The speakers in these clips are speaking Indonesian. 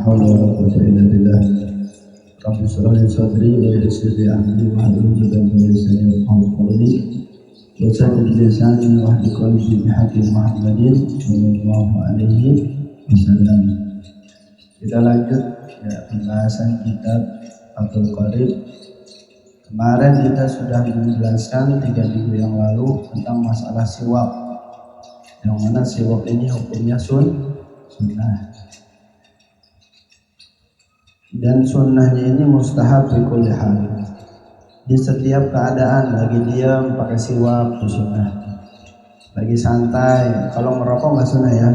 haula wala quwwata illa billah. Rabbi shrah li sadri wa yassir li amri wahlul 'uqdatam min lisani yafqahu qawli. Wa saddid lisani wahdi qalbi bihaqqi Muhammadin sallallahu alaihi wasallam. Kita lanjut ya pembahasan kitab Fathul Qarib. Kemarin kita sudah menjelaskan 3 minggu yang lalu tentang masalah siwak, yang mana siwak ini hukumnya sunnah. Dan sunnahnya ini mustahab fi kulli hal. Di setiap keadaan, lagi diam pakai siwak itu sunnah. Lagi santai, kalau merokok nggak sunnah ya.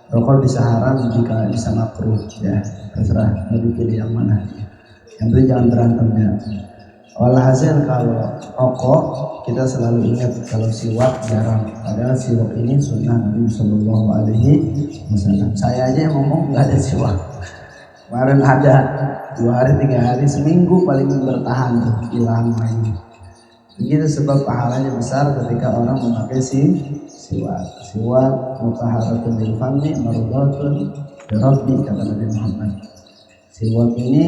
Rokok bisa haram jika bisa makruh ya. Terserah mau dipilih yang mana. Yang penting jangan berantem ya. Walhasil kalau rokok kita selalu ingat, kalau siwak jarang. Padahal siwak ini sunnah Nabi Sallallahu Alaihi Wasallam. Saya aja yang ngomong nggak ada siwak. Kemarin ada 2 hari 3 hari, seminggu paling bertahan tuh hilang lagi. Begitu sebab pahalanya besar ketika orang memakai siwak. Siwak mutahharatun lil fami mardatun li rabbi, kata Nabi Muhammad. Siwak ini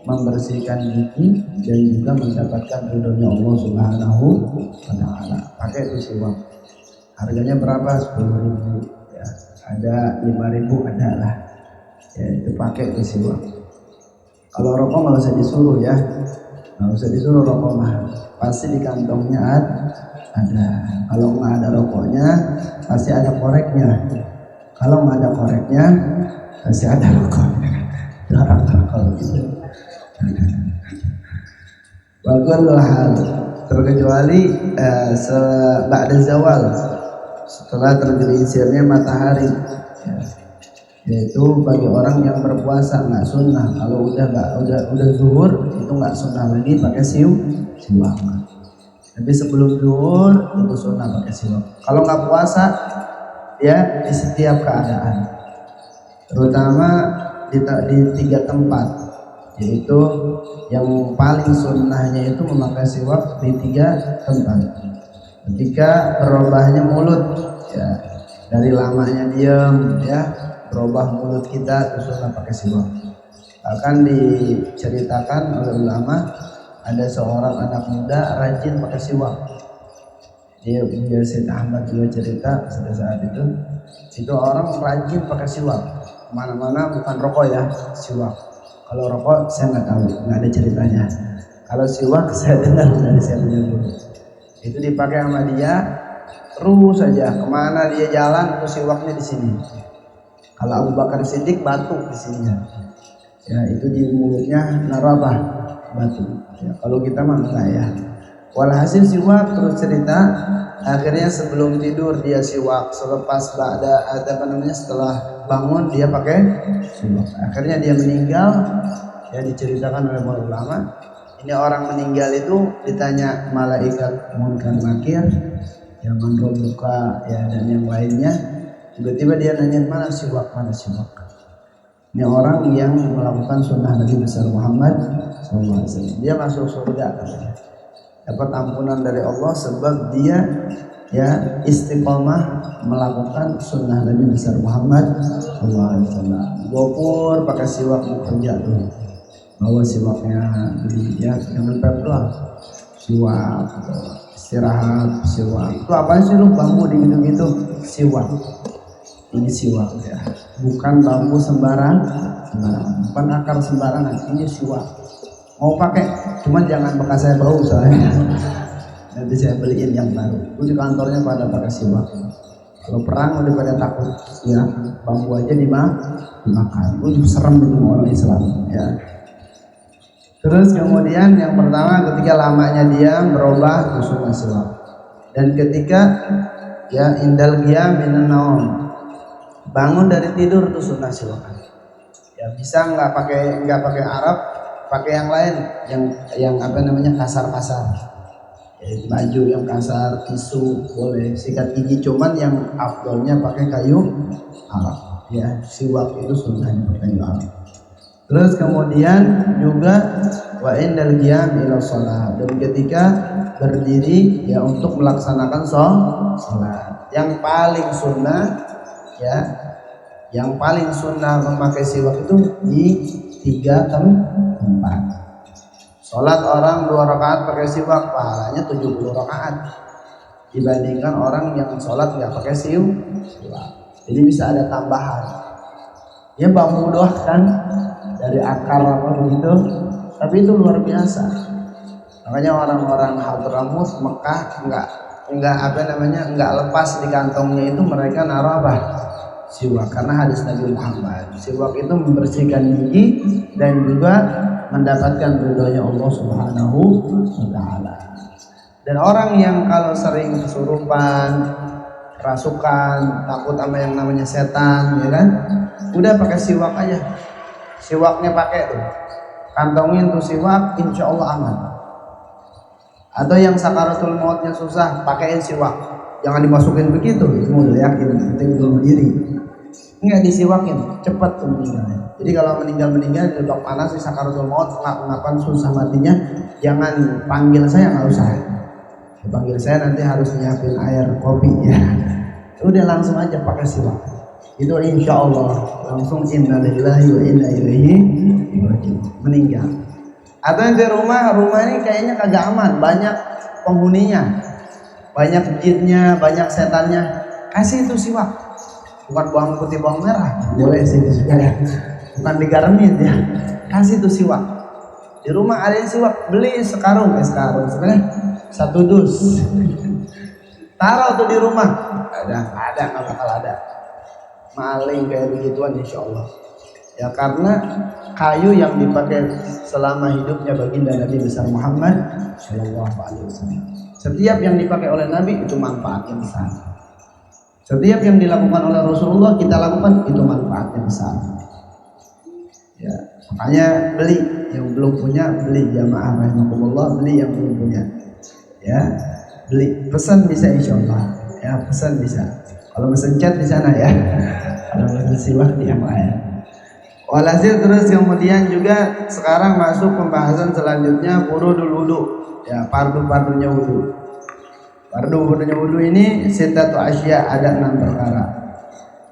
membersihkan gigi dan juga mendapatkan ridhonya Allah Subhanahu wa taala. Pakai itu siwak. Harganya berapa? 10.000 ya. Ada 5.000 ada lah. Ya, itu pakai ke siwak. Kalau rokok nggak usah disuruh ya, nggak usah disuruh rokok mah, pasti di kantongnya ada. Kalau nggak ada rokoknya, pasti ada koreknya. Kalau nggak ada koreknya, pasti ada rokoknya. Jarang kalau gitu. Baguslah hal terkecuali ba'da zawal, setelah tergelincirnya matahari. Ya. Yaitu bagi orang yang berpuasa nggak sunnah. Kalau udah zuhur itu nggak sunnah lagi pakai siwak. Tapi sebelum zuhur itu sunnah pakai siwak. Kalau nggak puasa ya di setiap keadaan, terutama di 3 tempat, yaitu yang paling sunnahnya itu memakai siwak di 3 tempat. Ketika berubahnya mulut ya, dari lamanya diam ya, berubah mulut kita itu sunnah pakai siwak. Bahkan diceritakan oleh ulama, ada seorang anak muda rajin pakai siwak. Dia Syed Ahmad juga cerita pada saat itu orang rajin pakai siwak. Kemana-mana bukan rokok ya, siwak. Kalau rokok saya nggak tahu, nggak ada ceritanya. Kalau siwak saya dengar dari saya punya guru. Itu dipakai sama dia terus saja. Kemana dia jalan itu siwaknya di sini. Kalau Abu Bakar Siddiq batuk di sininya, ya itu di mulutnya naruh apa? Batu. Ya, kalau kita mah enggak ya. Walhasil siwak terus cerita, akhirnya sebelum tidur dia siwak, selepas setelah bangun dia pakai siwak. Akhirnya dia meninggal, ya diceritakan oleh para ulama. Ini orang meninggal itu ditanya malaikat munkar nakir, yang buka ya dan yang lainnya. Tiba-tiba dia nanya mana siwak. Ini orang yang melakukan sunnah Nabi besar Muhammad SAW. Dia masuk surga katanya. Dapat ampunan dari Allah sebab dia ya istiqomah melakukan sunnah Nabi besar Muhammad SAW. Gopur pakai siwak mau kerja tuh, bawa siwaknya beli ya, jangan pep doang. Siwak, istirahat siwak. Itu apa sih lu bambu di gitu-gitu? Siwak. Ini siwak ya, bukan bambu sembarang, bukan akar sembarangan. Ini siwak. Mau pakai, cuman jangan bekas saya bau soalnya. Nanti saya beliin yang baru. Itu di kantornya pada pakai siwak. Kalau perang udah pada takut ya, bambu aja dimakan. Itu serem itu orang Islam ya. Terus kemudian yang pertama ketika lamanya dia berubah itu sunnah siwak. Dan ketika ya indal qiyam minan naum, bangun dari tidur tuh sunnah siwak. Ya bisa nggak pakai Arab, pakai yang lain, yang apa namanya kasar-kasar. Ya, baju yang kasar, tisu boleh, sikat gigi, cuman yang afdolnya pakai kayu Arab. Ya siwak itu sunnahnya pakai kayu Arab. Terus kemudian juga wa indal qiyam ila shalah, dan ketika berdiri ya untuk melaksanakan sholat. Yang paling sunnah ya Yang paling sunnah memakai siwak itu di 3 tempat. Sholat orang 2 rakaat pakai siwak pahalanya 70 rakaat dibandingkan orang yang sholat nggak pakai siwak. Jadi bisa ada tambahan. Ya bambu doang kan dari akar apa begitu, tapi itu luar biasa. Makanya orang-orang Hadramut Mekah nggak lepas di kantongnya itu mereka naruh apa? Siwak, karena hadis Nabi Muhammad, siwak itu membersihkan gigi dan juga mendapatkan ridhonya Allah Subhanahu wa taala. Dan orang yang kalau sering kesurupan, kerasukan, takut sama yang namanya setan, ya kan? Udah pakai siwak aja. Siwaknya pakai tuh. Kantongin tuh siwak, insya Allah aman. Atau yang sakaratul mautnya susah, pakaiin siwak. Jangan dimasukin begitu, itu udah yakin, penting bunuh diri. Enggak disiwakin, cepat tuh meninggalnya. Jadi kalau meninggal di lebak panas di sakaratul maut, ngapan susah matinya, jangan panggil saya, nggak usah. Panggil saya nanti harus nyiapin air kopi ya. Udah langsung aja pakai siwak. Itu insya Allah langsung innalillahi wa inna ilaihi raji'un, meninggal. Atau yang di rumah ini kayaknya kagak aman, banyak penghuninya, banyak jinnya, banyak setannya, kasih itu siwak. Bukan bawang putih bawang merah, boleh sih ya. Bukan digaremin ya, kasih itu siwak. Di rumah ada yang siwak, beli sekarung sebenarnya 1 dus. Taruh tuh di rumah, ada nggak bakal ada maling kayak begituan insya Allah. Ya karena kayu yang dipakai selama hidupnya baginda Nabi besar Muhammad Shallallahu Alaihi Wasallam. Setiap yang dipakai oleh Nabi itu manfaatnya besar. Setiap yang dilakukan oleh Rasulullah kita lakukan itu manfaatnya besar. Ya, makanya beli, yang belum punya beli, jamaah rahimakumullah, beli yang belum punya. Ya, beli, pesan bisa insya Allah. Ya, pesan bisa. Kalau pesan chat di sana ya. Kalau pesan siwak di yang lain. Walhasil terus kemudian juga sekarang masuk pembahasan selanjutnya furudul wudu. Ya, fardu-fardunya wudu. Fardu-fardunya wudu ini sittatu asya, ada 6 perkara.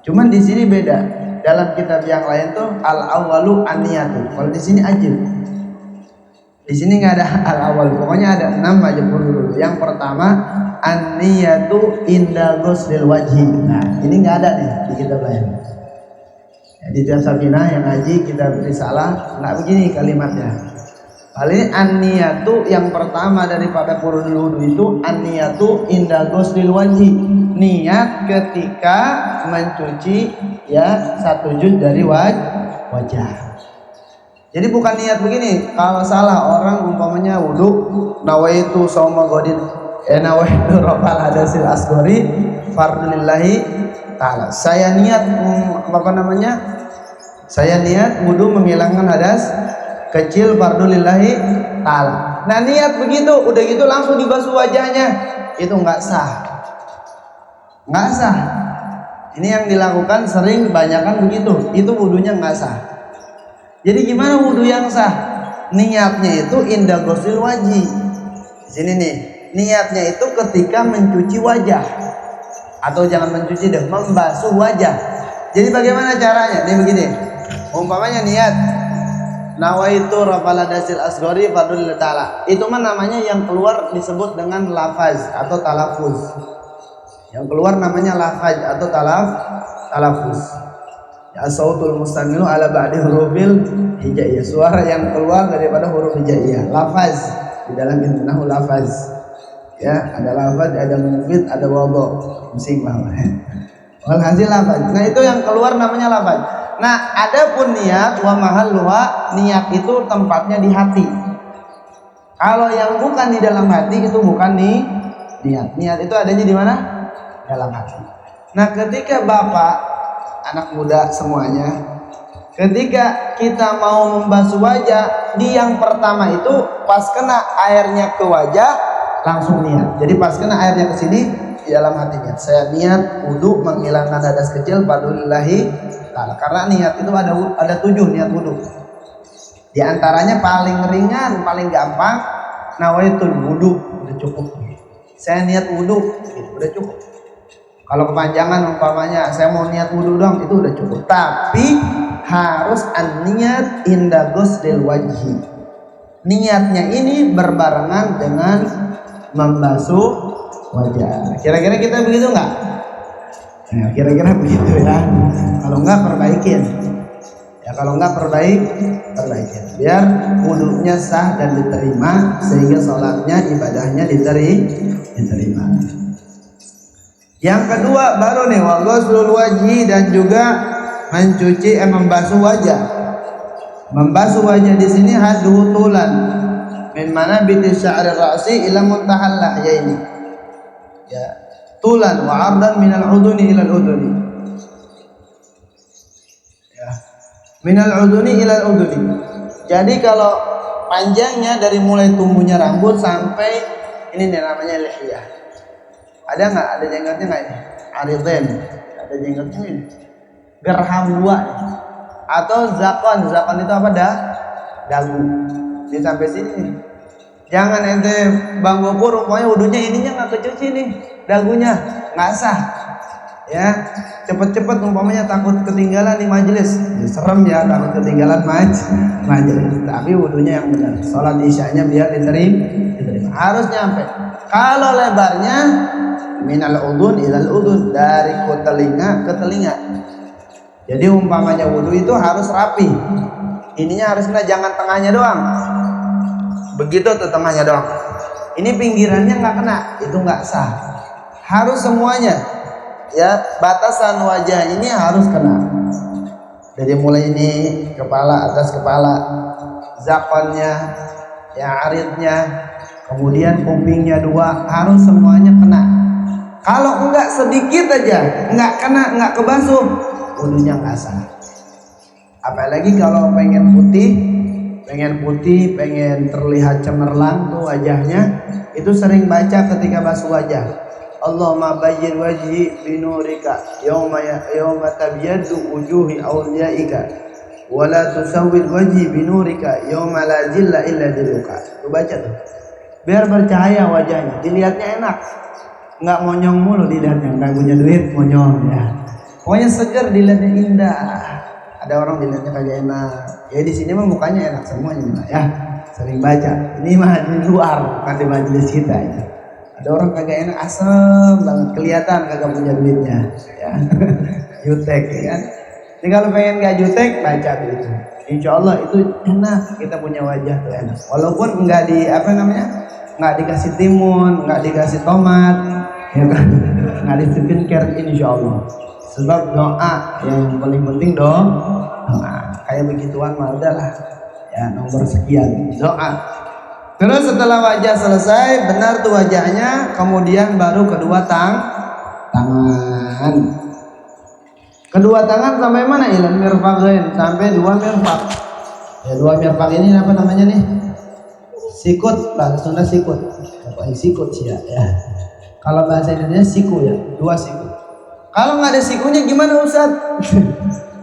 Cuman di sini beda. Dalam kitab yang lain tuh al awalu an-niyatu. Kalau di sini ajib. Di sini nggak ada al awal. Pokoknya ada 6 aja furud. Yang pertama an-niyatu inda ghuslil wajhi. Nah, ini nggak ada nih di kitab lain. Di kitab Safinah yang ngaji kita risalah nggak begini kalimatnya. Hal ini an-niyatu yang pertama daripada furudul wudu itu an-niyatu inda ghuslil wajhi. Niat ketika mencuci ya 1 juz dari wajah. Jadi bukan niat begini. Kalau salah orang umpamanya wudu nawaitu shauma ghadin nawaitu rafal hadasil asghari fardulillahi taala. Saya niat Saya niat wudu menghilangkan hadas kecil fardulillahi taala. Nah, niat begitu, udah gitu langsung dibasuh wajahnya. Itu enggak sah. Enggak sah. Ini yang dilakukan sering kebanyakan begitu. Itu wudunya enggak sah. Jadi gimana wudu yang sah? Niatnya itu inda ghusl wajhi. Di sini nih, niatnya itu ketika mencuci wajah. Atau jangan mencuci deh, membasuh wajah. Jadi bagaimana caranya? Nih begini. Umpamanya niat nawaitu rafal hadasil asghari fardul ta'ala. Itu mah namanya yang keluar disebut dengan lafaz atau talafuz. Yang keluar namanya lafaz atau talafuz. Ya sautul mustamilu ala ba'di hurufil hijaiyah. Suara yang keluar daripada huruf hijaiyah. Lafaz di dalam ilmu nahwu lafaz. Ya, ada lafaz, ada mufid, ada wadha. Musing lah. Walhasil lafaz. Nah, itu yang keluar namanya lafaz. Nah, adapun niat wa mahalluha, niat itu tempatnya di hati. Kalau yang bukan di dalam hati itu bukan niat. Niat itu adanya di mana? Dalam hati. Nah, ketika bapak, anak muda semuanya, ketika kita mau membasuh wajah, di yang pertama itu pas kena airnya ke wajah langsung niat. Jadi pas kena airnya ke sini di dalam hatinya, saya niat wudu menghilangkan hadas kecil fardhulillahi ta'ala. Karena niat itu ada 7 niat wudu. Di antaranya paling ringan, paling gampang nawaitul wudu, udah cukup. Saya niat wudu, gitu, udah cukup. Kalau kepanjangan umpamanya saya mau niat wudhu doang itu udah cukup. Tapi harus an-niat inda ghusl wajhi. Niatnya ini berbarengan dengan membasuh wajah. Kira-kira kita begitu nggak? Nah, kira-kira begitu ya. Kalau nggak perbaikin. Ya kalau nggak perbaikin. Biar wudhunya sah dan diterima sehingga sholatnya ibadahnya diterima. Yang kedua baru nih wa ghuslul wajhi, dan juga mencuci membasuh wajah. Membasuh wajah di sini haduhu tulan min mana biti sya'ri ra'si ila muntahal lahyaini. Ya, tulan wa 'ardan minal uduni ila uduni. Ya. Minal uduni ila uduni. Jadi kalau panjangnya dari mulai tumbuhnya rambut sampai ini nih namanya lihyah. Ada nggak? Ada jenggotnya nggak ini? Aridin. Ada jenggotnya ini. Gerham 2 atau zakon. Zakon itu apa dah? Dagu. Ini sampai sini. Jangan ente Bang Gopur rupanya wudunya ininya nggak kecuci nih, dagunya nggak sah. Ya, cepet-cepet umpamanya takut ketinggalan di majelis. Ya, serem ya takut ketinggalan majelis. Tapi wudunya yang benar. Sholat isyanya biar diterima. Harus nyampe. Kalau lebarnya minal udun ilal udun, dari telinga ke telinga. Jadi umpamanya wudu itu harus rapi. Ininya harus kena, jangan tengahnya doang. Begitu tuh tengahnya doang. Ini pinggirannya nggak kena, itu nggak sah. Harus semuanya. Ya, batasan wajah ini harus kena. Dari mulai ini kepala, atas kepala, zakonnya, ya aridnya, kemudian kupingnya 2, harus semuanya kena. Kalau enggak sedikit aja, enggak kena, enggak kebasuh, wudunya nggak sah. Apalagi kalau pengen putih, pengen terlihat cemerlang tuh wajahnya, itu sering baca ketika basuh wajah. Allahumma bayyin wajhi binurika yawma tabyaddu wujuhi awliyaika wa la tusawwid wajhi binurika yawma la zilla illa dhilluka. Tuh baca tuh. Biar bercahaya wajahnya, dilihatnya enak. Enggak monyong mulu dilihatnya, enggak punya duit monyong ya. Pokoknya segar, dilihatnya indah. Ada orang dilihatnya kagak enak. Ya di sini mah mukanya enak semuanya ya. Sering baca. Ini mah di luar, bukan di majelis kita ya. Ada orang kagak enak, asem banget, kelihatan kagak punya duitnya ya. Jutek ya kan. Jadi kalau pengen gak jutek, baca begitu. Insya Allah itu enak, kita punya wajah tuh enak. Walaupun enggak enggak dikasih timun, enggak dikasih tomat, ya kan, enggak di skincare, insya Allah. Sebab doa yang paling penting doa. Kayak begituan mah udahlah ya, nomor sekian doa. Terus setelah wajah selesai, benar tuh wajahnya, kemudian baru kedua tangan. Kedua tangan sampai mana? Ilal mirfaqain, sampai 2 mirfaq. Ya 2 mirfaq ini apa namanya nih? Sikut, bahasa Sunda sikut. Apa sikut sih ya? Kalau bahasa Indonesia siku ya, 2 siku. Kalau nggak ada sikunya gimana Ustaz?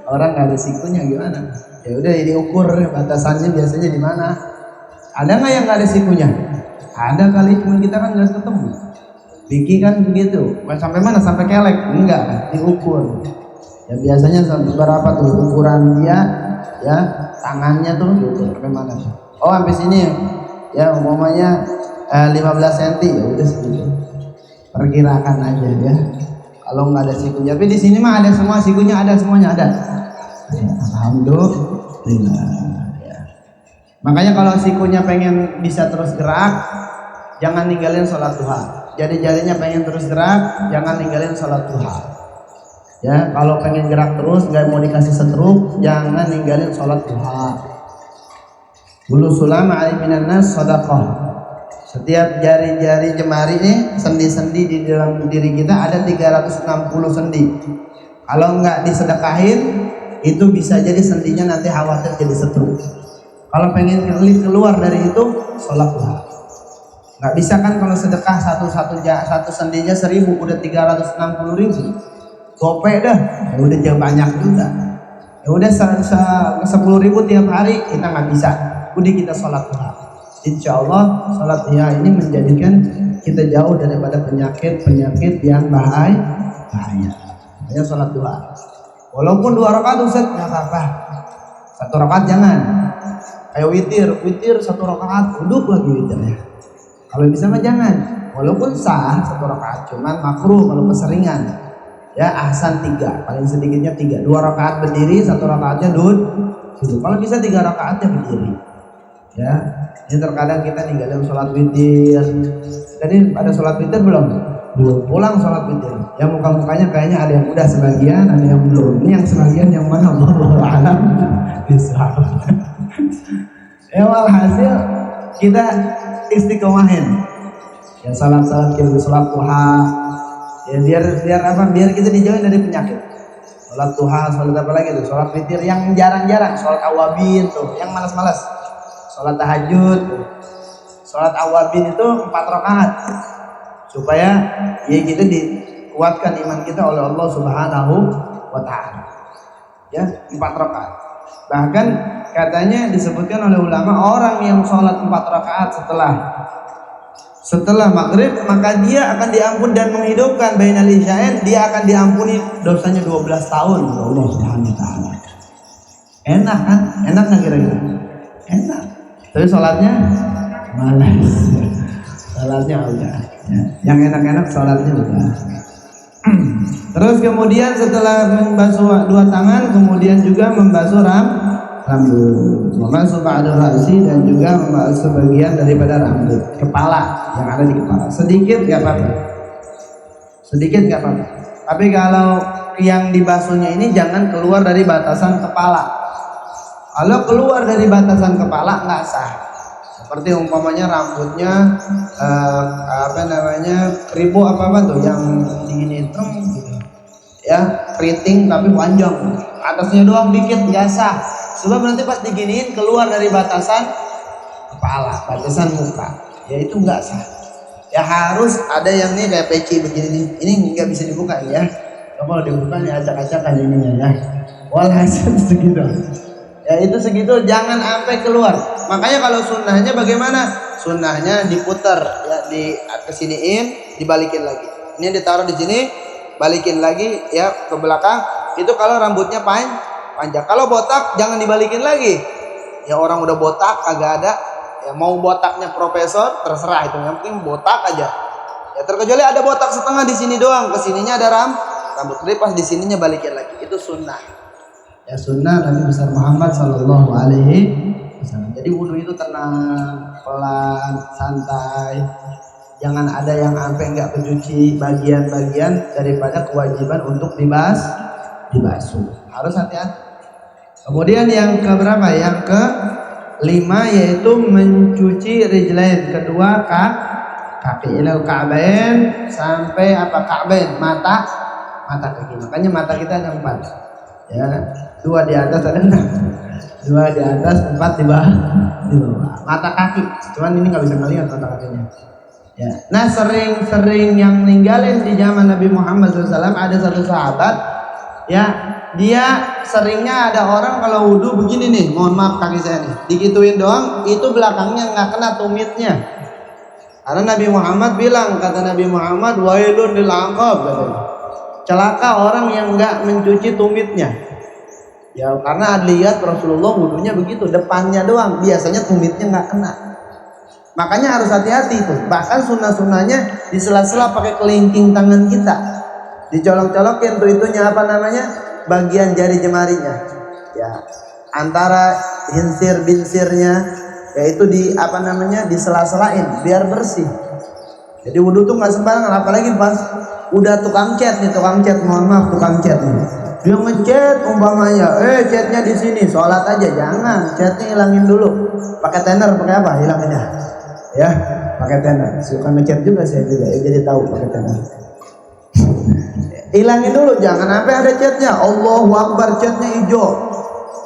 Orang nggak ada sikunya gimana? Ya udah ini ukur batasannya biasanya di mana? Ada nggak yang nggak ada sikunya? Ada kali, cuma kita kan nggak ketemu. Vicky kan begitu, sampai mana? Sampai kelek? Enggak, diukur. Ya biasanya sampai berapa tuh ukuran dia? Ya tangannya tuh diukur sampai mana? Oh sampai sini ya, umpamanya 15 cm ya udah segitu. Perkirakan aja ya. Kalau nggak ada sikunya, tapi di sini mah ada semua sikunya, ada semuanya ada. Alhamdulillah. Makanya kalau sikunya pengen bisa terus gerak, jangan ninggalin sholat duha. Jadi jarinya pengen terus gerak, jangan ninggalin sholat duha. Ya, kalau pengen gerak terus, nggak mau dikasih setruk, jangan ninggalin sholat duha. Bulu sulama aliminan nas sadaqah. Setiap jari-jari jemari ini, sendi-sendi di dalam diri kita ada 360 sendi. Kalau nggak disedekahin, itu bisa jadi sendinya nanti khawatir jadi setruk. Kalau pengen keluar dari itu, sholat duha. Nggak bisa kan kalau sedekah satu sendinya 1000, udah 360.000. Gope dah, ya udah jauh banyak juga. Ya udah 10.000 tiap hari kita nggak bisa. Udah kita sholat duha. Insya Allah sholat duha ini menjadikan kita jauh daripada penyakit yang bahaya. Makanya sholat duha. Walaupun 2 rakaat Ustaz nggak apa-apa. 1 rakaat jangan. Kayak witir 1 rakaat, duduk lagi witirnya. Kalau bisa mah jangan. Walaupun sah 1 rakaat, cuman makruh kalau keseringan. Ya ahsan 3, paling sedikitnya 3. 2 rakaat berdiri, 1 rakaatnya duduk. Kalau bisa 3 rakaatnya berdiri. Ya, ini terkadang kita ninggalin sholat witir. Tadi ada sholat witir belum? Pulang sholat witir. Ya muka-mukanya kayaknya ada yang udah sebagian, ada yang belum. Ini yang sebagian yang mana? Allahu a'lam bishawab. Ya walhasil kita istiqomahin. Ya salat kita sholat duha. Ya biar apa? Biar kita dijauhin dari penyakit. Sholat duha, sholat apa lagi tuh? Sholat witir yang jarang-jarang, sholat awabin tuh, yang malas-malas. Sholat tahajud. Sholat awabin itu 4 rakaat. Supaya ya kita dikuatkan iman kita oleh Allah Subhanahu wa taala. Ya, 4 rakaat. Bahkan katanya disebutkan oleh ulama, orang yang sholat 4 rakaat setelah maghrib, maka dia akan diampun dan menghidupkan bainal isya'ain, dia akan diampuni dosanya 12 tahun oleh Allah Subhanahu wa taala. Enak kan? Enak nggak kira-kira? Enak. Tapi sholatnya malas. Sholatnya udah. Ya. Yang enak-enak sholatnya udah. Terus kemudian setelah membasuh 2 tangan, kemudian juga membasuh rambut, membasuh ba'da ra'si, dan juga membasuh bagian daripada rambut, kepala yang ada di kepala. Sedikit nggak apa-apa. Tapi kalau yang dibasuhnya ini jangan keluar dari batasan kepala. Kalau keluar dari batasan kepala nggak sah. Seperti umpamanya rambutnya keribu apa tuh yang diginiin gitu. Ya, keriting tapi panjang. Atasnya doang dikit nggak sah. Sebab nanti pas diginiin keluar dari batasan kepala, batasan muka. Ya itu nggak sah. Ya harus ada yang nih kayak peci begini nih. Ini nggak bisa dibuka ya. Kalau dibuka nih acak-acakan ininya ya. Walhasil segitu. Ya itu segitu, jangan sampai keluar. Makanya kalau sunnahnya bagaimana? Sunnahnya diputar, ya kesiniin, dibalikin lagi. Ini ditaruh di sini, balikin lagi ya ke belakang. Itu kalau rambutnya panjang. Kalau botak jangan dibalikin lagi. Ya orang udah botak agak ada. Ya mau botaknya profesor terserah itu. Yang penting botak aja. Ya terkecuali ada botak setengah di sini doang, kesininya ada rambut. Jadi pas di sininya balikin lagi. Itu sunnah. Ya sunnah Nabi besar Muhammad sallallahu alaihi wasallam. Jadi wudu itu tenang, pelan, santai. Jangan ada yang sampai enggak mencuci bagian-bagian daripada kewajiban untuk dibasuh. Harus hati-hati. Kemudian yang keberapa? Yang ke-5 yaitu mencuci rijlain, kedua kaki, ilal ka'bain, sampai ka'bain, mata kaki. Makanya mata kita ada 4. Ya, 2 di atas, ada 6. 2 di atas, 4 di bawah. Mata kaki, cuman ini nggak bisa ngelihat mata kakinya. Ya. Nah sering yang ninggalin di zaman Nabi Muhammad SAW. Ada satu sahabat, ya dia seringnya ada orang kalau wudhu begini nih, mohon maaf kaki saya nih, digituin doang, itu belakangnya nggak kena tumitnya. Karena Nabi Muhammad bilang, kata Nabi Muhammad, wailun lil aqab, katanya. Celaka orang yang enggak mencuci tumitnya. Ya karena lihat Rasulullah wudunya begitu, depannya doang, biasanya tumitnya enggak kena. Makanya harus hati-hati tuh. Bahkan sunnah-sunnahnya di sela-sela pakai kelingking tangan kita, dicolok-colokin tuh itunya bagian jari jemarinya. Ya antara binsirnya, yaitu di sela-selain biar bersih. Jadi wudu tuh nggak sembarangan, apalagi pas udah tukang cat, mohon maaf tukang cat nih. Dia ngecat umpamanya, catnya di sini, sholat aja jangan, catnya hilangin dulu. Pakai tenor, pakai apa? Hilanginnya. Ya, pakai tenor. Suka ngecat juga saya juga, jadi tahu pakai tenor. Hilangin dulu, jangan sampai ada catnya. Allahu Akbar, catnya hijau.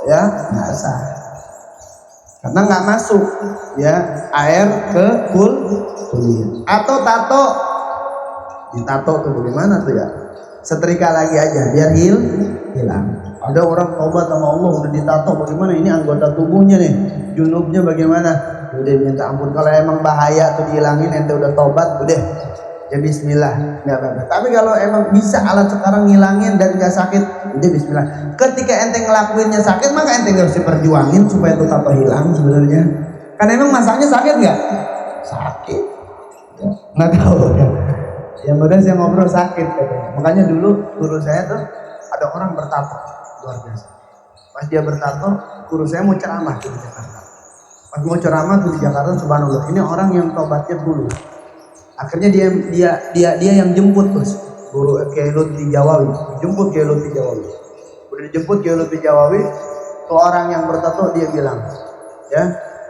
Ya, nggak sah. Karena nggak masuk ya air ke kulit. Atau tato, ditato tuh bagaimana tuh ya? Setrika lagi aja biar hilang. Ada orang taubat sama Allah udah ditato, bagaimana ini anggota tubuhnya nih, junubnya bagaimana? Udah minta ampun. Kalau emang bahaya tuh dihilangin, ente udah tobat, udah ya bismillah, nggak apa-apa. Tapi kalau emang bisa alat sekarang ngilangin dan nggak sakit, udah bismillah. Ketika ente ngelakuinnya sakit, maka ente harus diperjuangin supaya itu tato hilang sebenarnya. Karena emang masaknya sakit nggak? Sakit. Ya, nggak tahu ya. Yang mudah saya ngobrol sakit katanya. Makanya dulu guru saya tuh ada orang bertato luar biasa. Pas dia bertato, guru saya mau ceramah di Jakarta. Pas mau ceramah di Jakarta, subhanallah, ini orang yang tobatnya dulu. Akhirnya dia yang jemput terus guru Kiai Lutfi Jawawi, jemput Kiai Lutfi Jawawi. Udah dijemput Kiai Lutfi Jawawi, tuh orang yang bertato dia bilang, ya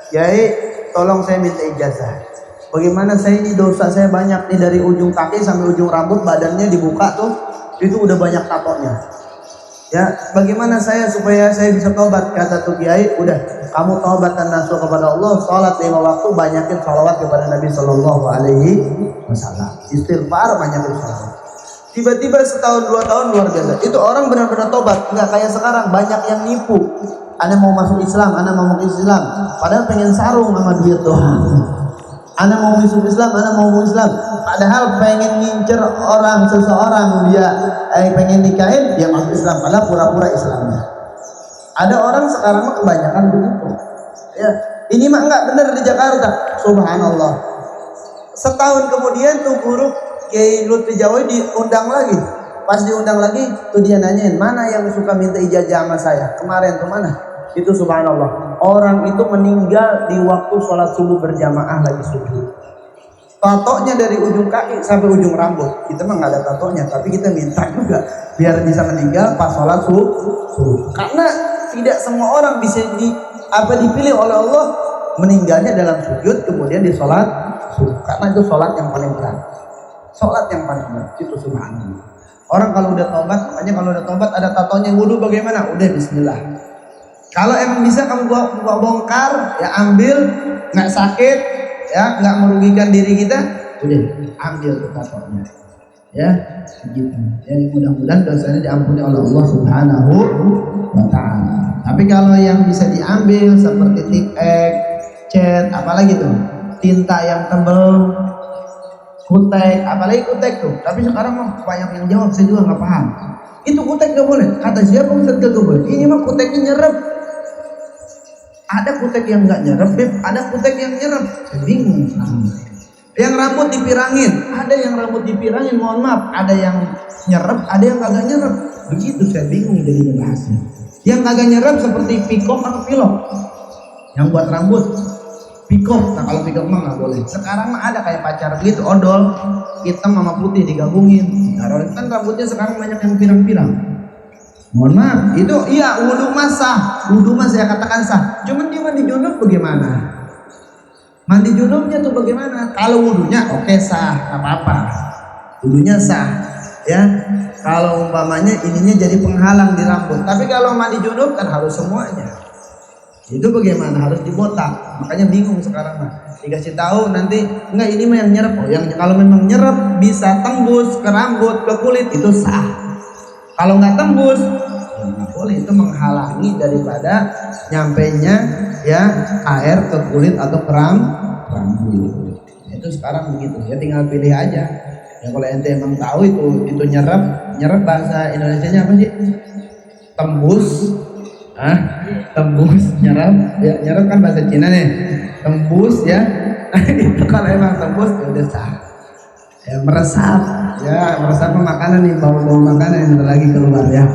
Kiai, tolong saya minta ijazah. Bagaimana saya ini dosa saya banyak nih dari ujung kaki sampai ujung rambut, badannya dibuka tuh, itu udah banyak tatonya. Ya, bagaimana saya supaya saya bisa tobat? Kata tuh Kiai, udah kamu tobat dan nasuh kepada Allah, sholat 5 waktu, banyakin sholawat kepada Nabi Sallallahu Alaihi Wasallam, istighfar, banyakin sholawat. Tiba-tiba setahun 2 tahun luar biasa. Itu orang benar-benar tobat, nggak kayak sekarang banyak yang nipu. Anda mau masuk Islam, Anda mau masuk Islam, padahal pengen sarung sama duit doang. Anda mau masuk Islam, Anda mau masuk Islam, padahal pengen ngincer orang seseorang, dia pengen nikahin, dia masuk Islam, padahal pura-pura Islamnya. Ada orang sekarang mah kebanyakan begitu. Ya, ini mah enggak benar di Jakarta. Subhanallah. Setahun kemudian tuh guru Kiai Lutfi Jawawi diundang lagi. Pas diundang lagi, tuh dia nanyain, mana yang suka minta ijazah sama saya? Kemarin tuh mana? Itu subhanallah, orang itu meninggal di waktu sholat subuh berjamaah lagi subuh. Tatonya dari ujung kaki sampai ujung rambut. Kita mah nggak ada tatonya, tapi kita minta juga biar bisa meninggal pas sholat subuh. Karena tidak semua orang bisa dipilih oleh Allah meninggalnya dalam sujud kemudian di sholat subuh. Karena itu sholat yang paling berat. Sholat yang paling berat itu subhanallah. Orang kalau udah tobat, makanya kalau udah tobat ada tatonya, wudhu bagaimana? Udah bismillah. Kalau emang bisa kamu bongkar, ya ambil, nggak sakit, ya nggak merugikan diri kita, udah ambil tuh tatonya, ya gitu. Jadi mudah-mudahan dosanya diampuni oleh Allah Subhanahu wa Ta'ala. Tapi kalau yang bisa diambil seperti tip X, cat, apalagi tuh tinta yang tebel, kutek, apalagi kutek tuh. Tapi sekarang mah banyak yang jawab, saya juga nggak paham. Itu kutek nggak boleh. Kata siapa Ustaz nggak boleh? Ini mah kuteknya nyerap. Ada kutek yang nggak nyerap, ada kutek yang nyerap. Saya bingung. Yang rambut dipirangin, ada yang rambut dipirangin. Mohon maaf, ada yang nyerap, ada yang kagak nyerap. Begitu saya bingung jadi bahasnya. Yang kagak nyerap seperti pikok atau pilok. Yang buat rambut pikok. Nah kalau pikok mah nggak boleh. Sekarang mah ada kayak pacar gitu, odol, hitam sama putih digabungin. Nah kan rambutnya sekarang banyak yang pirang-pirang. Mohon maaf, itu iya wudhu sah, wudhu mas saya katakan sah. Cuman dia mandi junub bagaimana? Mandi junubnya tuh bagaimana? Kalau wudhunya oke sah, nggak apa-apa. Wudhunya sah, ya. Kalau umpamanya ininya jadi penghalang di rambut. Tapi kalau mandi junub kan harus semuanya. Itu bagaimana? Harus dibotak. Makanya bingung sekarang mah. Dikasih tahu nanti enggak ini mah yang nyerap. Oh, yang kalau memang nyerap bisa tembus ke rambut, ke kulit itu sah. Kalau nggak tembus, ya nggak boleh, itu menghalangi daripada nyampainya ya air ke kulit atau ke rambut. Itu sekarang begitu ya, tinggal pilih aja. Ya kalau ente emang tahu itu nyerap bahasa Indonesianya apa sih? Tembus, tembus nyerap, ya nyerap kan bahasa Cina nih. Tembus ya, itu kalau emang tembus ya udah sah. Ya meresap makanan nih, bau makanan yang lagi keluar ya,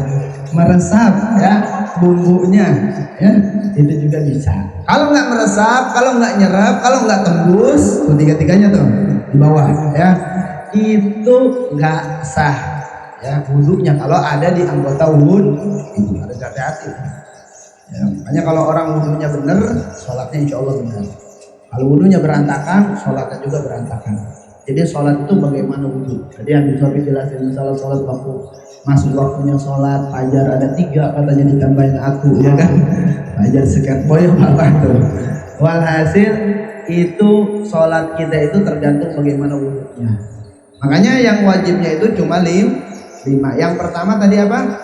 meresap ya bumbunya ya, itu juga bisa. Kalau nggak meresap, kalau nggak nyerap, kalau nggak tembus, tuh tiga-tiganya tuh di bawah ya, itu nggak sah ya wudhunya. Kalau ada di anggota wudhu itu harus hati-hati ya. Makanya kalau orang wudhunya bener, sholatnya insya Allah benar. Kalau wudhunya berantakan, sholatnya juga berantakan. Jadi sholat itu bagaimana wudhu. Jadi Habib Sofi jelasin masalah sholat waktu masuk waktunya sholat fajar ada 3 katanya ditambahin aku ya kan. Fajar sekian boy apa tuh. Walhasil itu sholat kita itu tergantung bagaimana wudhunya. Makanya yang wajibnya itu cuma 5. Yang pertama tadi apa?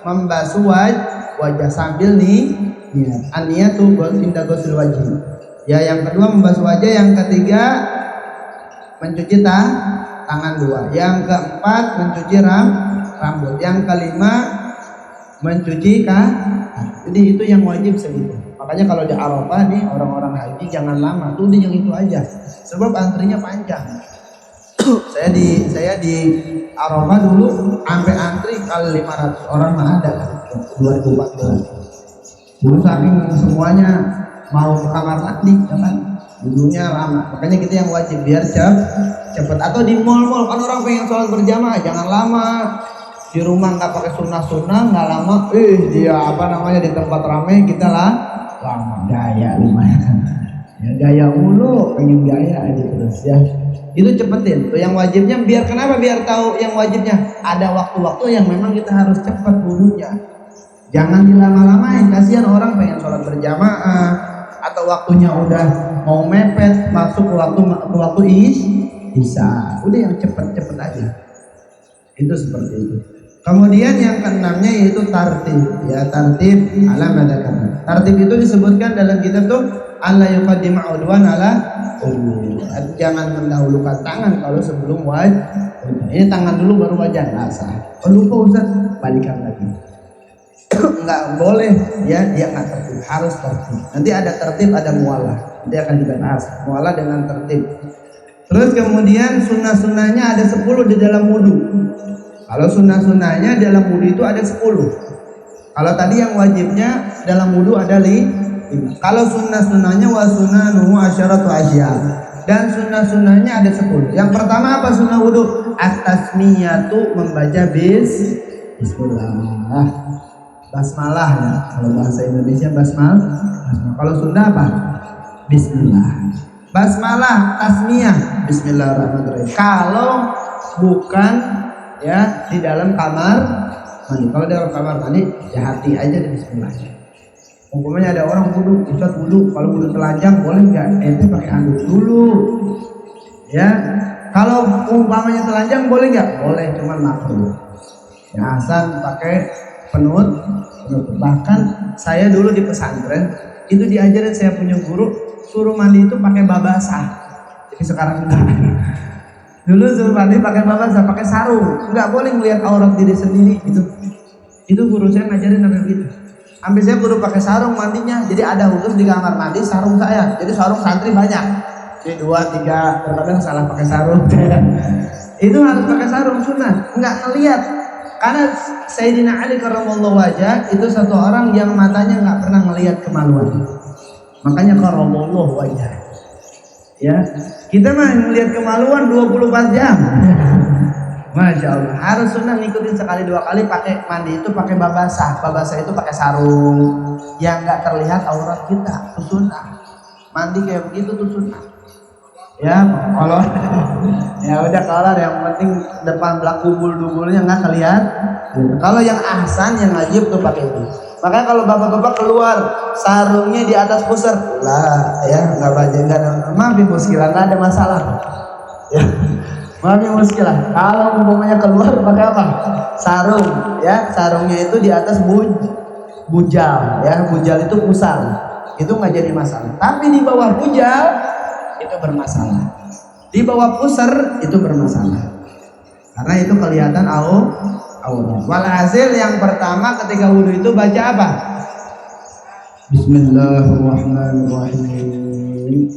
Membasuh wajah sambil niat. An-niyatu inda ghusl wajhi. Ya yang kedua membasuh wajah, yang ketiga mencuci tangan 2. Yang keempat mencuci rambut. Yang kelima mencuci kaki. Jadi itu yang wajib segitu. Makanya kalau di Arafah nih orang-orang haji jangan lama, tuh yang itu aja. Sebab antrinya panjang. saya di Arafah dulu sampai antri kali 500 orang mah ada 2014. Dulu saking semuanya mau ke kamar mandi ya kan. Dulunya lama. Makanya kita yang wajib biar cepet. Atau di mall-mall kan orang pengen sholat berjamaah jangan lama. Di rumah nggak pakai sunnah nggak lama. Dia di tempat ramai kita lah lama gaya lumayan. Ya gaya mulu pengen gaya aja terus ya. Itu cepetin. Tuh yang wajibnya biar kenapa? Biar tahu yang wajibnya. Ada waktu-waktu yang memang kita harus cepat wudunya. Jangan dilama-lamain. Kasihan orang pengen sholat berjamaah atau waktunya udah mau mepet masuk ke waktu isya. Udah yang cepet-cepet aja. Itu seperti itu. Kemudian yang keenamnya yaitu tartib. Ya tartib ala madakan. Tartib itu disebutkan dalam kitab tuh alla yuqaddima udwan ala jangan mendahulukan tangan kalau sebelum wajib. Ini tangan dulu baru wajah nggak sah. Lupa Ustaz balikan lagi. Nggak boleh ya dia nggak tertib, harus tertib. Nanti ada tertib ada mualah. Nanti akan kita bahas mualah dengan tertib. Terus kemudian sunnah-sunnahnya ada 10 di dalam wudu. Kalau sunnah-sunnahnya dalam wudu itu ada 10. Kalau tadi yang wajibnya dalam wudu ada 5. Kalau sunnah-sunnahnya wa sunnanuhu asyaratu asya. Dan sunnah-sunnahnya ada 10. Yang pertama apa sunnah wudu? At-tasmiyatu membaca bismillah. Basmalah ya. Kalau bahasa Indonesia basmalah. Kalau Sunda apa? Bismillah. Basmalah, tasmiyah, bismillahirrahmanirrahim. Kalau bukan ya di dalam kamar mandi. Kalau dalam kamar mandi ya hati aja di bismillah. Umpamanya ada orang wudu, Ustaz wudu, kalau wudu telanjang boleh nggak? Ente pakai anduk dulu, ya. Kalau umpamanya telanjang boleh nggak? Boleh, cuman makruh. Ya asal pakai penut. Bahkan saya dulu di pesantren itu diajarin saya punya guru suruh mandi itu pakai babasah. Jadi sekarang enggak. Dulu suruh mandi pakai babasah, pakai sarung. Nggak boleh melihat aurat diri sendiri gitu. Itu guru saya ngajarin sampai begitu. Sampai saya perlu pakai sarung mandinya. Jadi ada khusus di kamar mandi sarung saya. Jadi sarung santri banyak. Jadi 2, 3, terkadang salah pakai sarung. Itu harus pakai sarung sunnah. Enggak ngelihat. Karena Sayyidina Ali karramallahu wajah itu satu orang yang matanya enggak pernah ngelihat kemaluan. Makanya karramallahu wajah. Ya, kita mah ngelihat kemaluan 24 jam. Masya Allah, harus sunnah ngikutin sekali 2 kali pakai mandi itu pakai babasah. Babasah itu pakai sarung yang nggak terlihat aurat kita, itu sunnah. Mandi kayak begitu tuh sunnah. Ya, kalau ya udah kalau yang penting depan belakang dubul-dubulnya nggak terlihat. Kalau yang ahsan yang wajib tuh pakai itu. Makanya kalau bapak-bapak keluar sarungnya di atas pusar, lah ya nggak baca nggak maaf ibu sekalian nggak ada masalah. Ya. Maaf ya muskilah. Kalau umpamanya keluar pakai apa? Sarung, ya. Sarungnya itu di atas bujal, ya. Bujal itu pusar. Itu nggak jadi masalah. Tapi di bawah bujal itu bermasalah. Di bawah pusar itu bermasalah. Karena itu kelihatan aurat. Walhasil yang pertama ketika wudu itu baca apa? Bismillahirrahmanirrahim.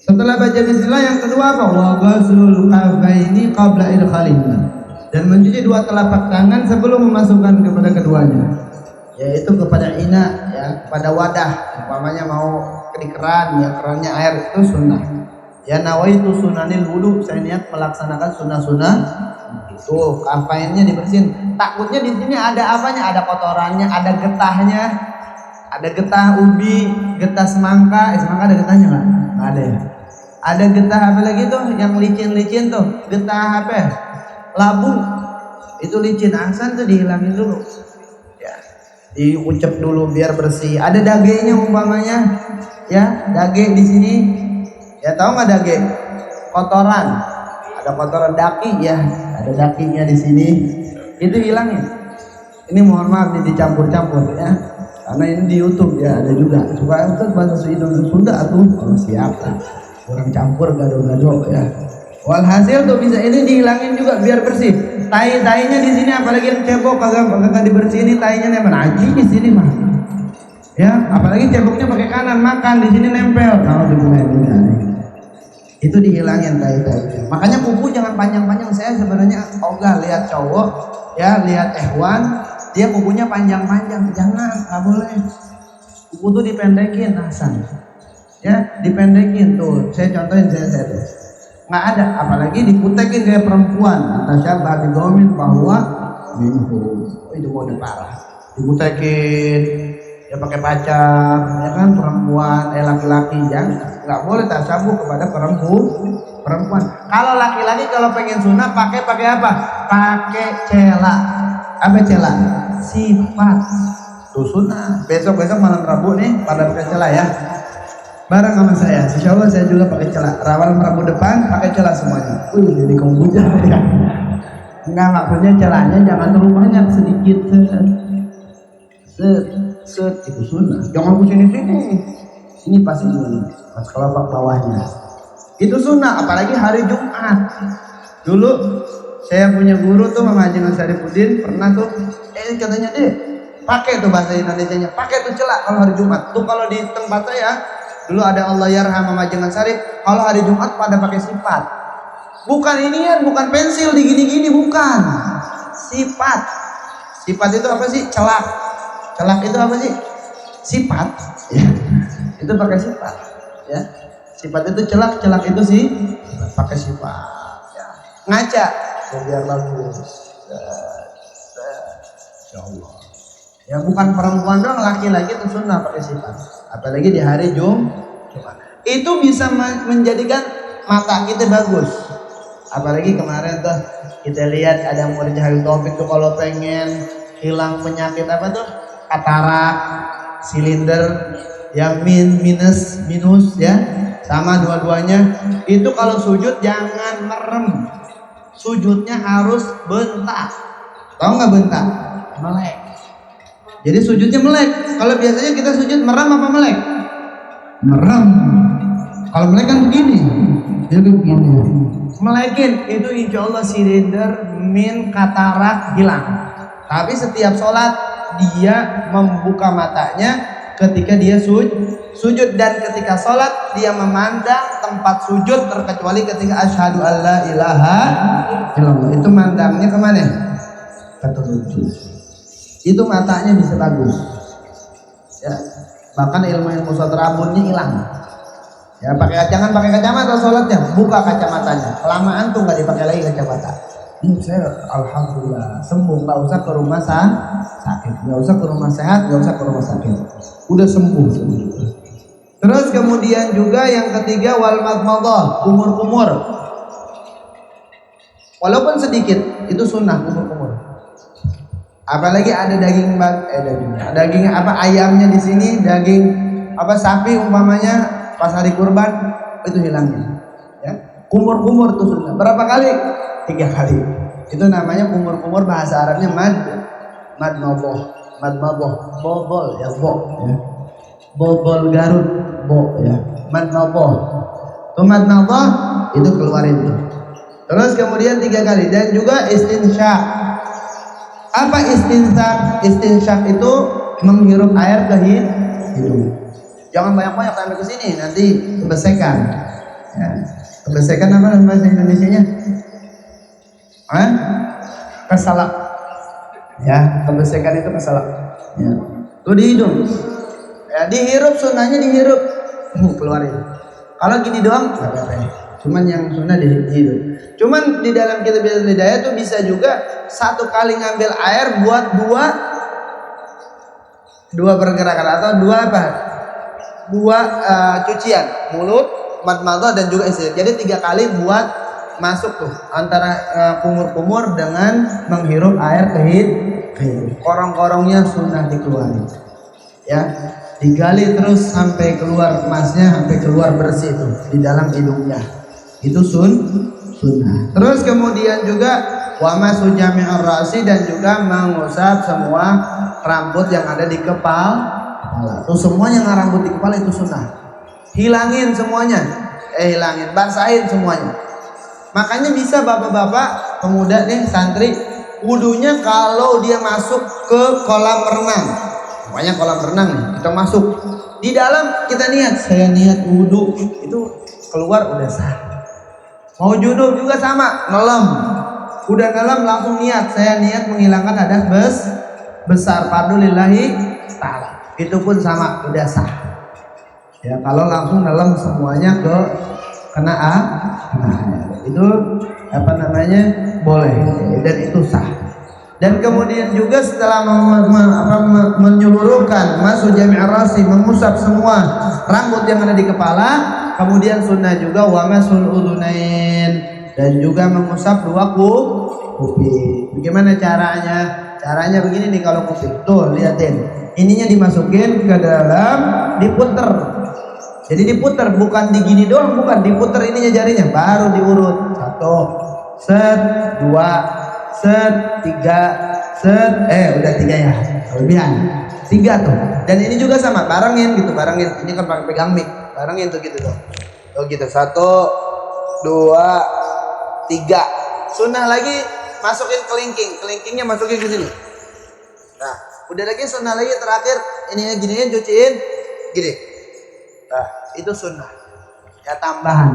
Setelah baca bismillah yang kedua apa? Wa ghusl kafaini qabla idkhalihima. Dan mencuci 2 telapak tangan sebelum memasukkan kepada keduanya. Yaitu kepada ina ya, kepada wadah. Umpamanya mau di keran, ya kerannya air itu sunnah. Ya nawaitu sunanil wudu, saya niat melaksanakan sunnah-sunnah. Itu kafainnya dibersihin. Takutnya di sini ada apanya? Ada kotorannya, ada getahnya. Ada getah ubi, getah semangka. Semangka ada getahnya nggak? Nggak ada ya. Ada getah apa lagi tuh yang licin-licin tuh, getah apa? Labu. Itu licin, ahsan tuh dihilangin dulu. Ya. Diucap dulu biar bersih. Ada dagingnya umpamanya. Ya, daging di sini. Ya tahu nggak daging? Kotoran. Ada kotoran daki ya, ada dakinya di sini. Itu hilangin. Ini mohon maaf nih dicampur-campur ya. Karena ini di YouTube ya ada juga. Supaya Ustaz bahasa Sunda tuh. Oh, siap lah. Orang campur gado-gado ya. Walhasil tuh bisa ini dihilangin juga biar bersih. Tai-tainya di sini apalagi yang cebok kagak dibersihin, tainya nempel aji di sini mah. Ya, apalagi ceboknya pakai kanan makan di sini nempel. Kalau itu dihilangin tai-tai. Makanya kuku jangan panjang-panjang. Saya sebenarnya ogah lihat cowok ya, lihat ehwan dia kukunya panjang-panjang. Jangan, nggak boleh. Kuku tuh dipendekin, Hasan. Ya, dipendekin tuh. Saya contohin saya tuh. Nggak ada, apalagi dikutekin kayak perempuan. Tasyabah biqaumin bahwa minhum. Itu mau parah. Dikutekin, ya pakai pacar, ya kan perempuan, laki-laki jangan, nggak boleh tasabuh kepada perempuan. Kalau laki-laki kalau pengen sunnah pakai apa? Pakai cela. Apa cela? Sifat. Tuh sunnah. Besok malam Rabu nih pada pakai cela ya. Bareng sama saya, insya Allah saya juga pakai celak. Rawal Rabu depan pakai celak semuanya. Jadi kombuja ya. Enggak, maksudnya celaknya jangan terlalu banyak, sedikit. Set itu sunnah. Jangan ke sini. Ini pasti ini. Pas kelopak bawahnya. Itu sunnah, apalagi hari Jumat. Dulu saya punya guru tuh Mama Haji Syarifuddin pernah tuh katanya deh pakai tuh bahasa Indonesianya, pakai tuh celak kalau hari Jumat. Tuh kalau di tempat saya dulu ada Allah yarham Mama Jengan Sarif, kalau hari Jumat pada pakai sifat. Bukan inian, bukan pensil digini-gini, bukan. Sifat. Sifat itu apa sih? Celak. Celak itu apa sih? Sifat. Ya. Itu pakai sifat. Ya. Sifat itu celak itu sih pakai sifat. Ya. Ngaca, biar bagus. Ya Allah. Ya bukan perempuan doang, laki-laki itu sunnah pakai sifat. Apalagi di hari Jumat. Itu bisa menjadikan mata kita bagus. Apalagi kemarin tuh kita lihat ada murid Habib Taufik tuh kalau pengen hilang penyakit apa tuh? Katarak, silinder, yang minus ya. Sama dua-duanya. Itu kalau sujud jangan merem. Sujudnya harus bentak. Tahu nggak bentak? Melek. Jadi sujudnya melek. Kalau biasanya kita sujud merem apa melek? Merem. Kalau melek kan begini. Jadi begini. Melekin itu insya Allah silinder min katarak hilang. Tapi setiap sholat dia membuka matanya ketika dia sujud, dan ketika sholat dia memandang tempat sujud terkecuali ketika asyhadu alla ilaha illallah. Itu mandangnya kemana? Ke sujud. Itu matanya bisa bagus ya, bahkan ilmu sodra rambutnya hilang ya. Jangan pakai kacamata sholatnya, buka kacamatanya. Kelamaan tuh nggak dipakai lagi kacamata. Ini saya alhamdulillah sembuh, nggak usah ke rumah sakit, nggak usah ke rumah sehat, nggak usah ke rumah sakit, udah sembuh. Terus kemudian juga yang ketiga wal madmadah, kumur-kumur walaupun sedikit, itu sunnah kumur-kumur. Apalagi ada daging apa ayamnya di sini, daging apa sapi umpamanya pas hari kurban, itu hilangnya ya. Kumur-kumur tuh sunnah. Berapa kali? 3 kali. Itu namanya kumur-kumur, bahasa Arabnya madmadah, bobol ya, ya. Bobol Garut, ya. Madmadah. Tuh madmadah itu keluarin tuh. Terus kemudian 3 kali, dan juga istinsyak. Apa istinsyak? Istinsyak itu menghirup air ke hidung. Jangan banyak-banyak sampai ke sini, nanti kebesekan. Ya. Kebesekan apa bahasa Indonesianya? Kesalak. Ya, kebesekan itu kesalak. Ya. Tuh di hidung. Ya, dihirup, sunnahnya dihirup. Keluarin. Kalau gini doang nggak apa-apa. Cuman yang sunnah di hidung. Cuman di dalam kitab Hidayah tuh bisa juga 1 kali ngambil air buat dua pergerakan atau dua cucian, mulut, madmadah dan juga istinja. Jadi 3 kali buat masuk tuh antara kumur-kumur dengan menghirup air ke hidung. Korong-korongnya sunnah dikeluarin. Ya, digali terus sampai keluar emasnya, sampai keluar bersih tuh di dalam hidungnya. Itu sunnah. Terus kemudian juga wa masu jami'ar ra'si, dan juga mengusap semua rambut yang ada di kepala. Tuh semua yang rambut di kepala itu sunnah. Hilangin semuanya. Basahin semuanya. Makanya bisa bapak-bapak, pemuda nih, santri, wudunya kalau dia masuk ke kolam renang, pokoknya kolam renang nih, kita masuk di dalam, kita niat, saya niat wudu, itu keluar udah sah. Mau junub juga sama, nelam, udah nelam langsung niat, saya niat menghilangkan hadas besar, fardu lillahi ta'ala, itu pun sama, udah sah. Ya kalau langsung nelam semuanya ke kena itu apa namanya boleh, dan itu sah. Dan kemudian juga setelah menyeluruhkan masuk jami' rasi, mengusap semua rambut yang ada di kepala, kemudian sunnah juga wa masul udhunain, dan juga mengusap dua kuping. Bagaimana caranya? Caranya begini nih, kalau kuping tuh liatin, ininya dimasukin ke dalam, diputer. Jadi diputer, bukan digini doang, bukan diputer ininya jarinya, baru diurut, 1 set, 2 set, 3 set, udah 3 ya, kelebihan 3 tuh. Dan ini juga sama, barengin gitu, barengin. Ini kan pakai pegang mic, barengin tuh gitu tuh. Oh gitu, 1, 2, 3. Sunnah lagi masukin kelingkingnya masukin ke sini. Nah, udah lagi sunnah lagi terakhir, ininya giniin, cuciin, gini. Nah, itu sunnah ya, tambahan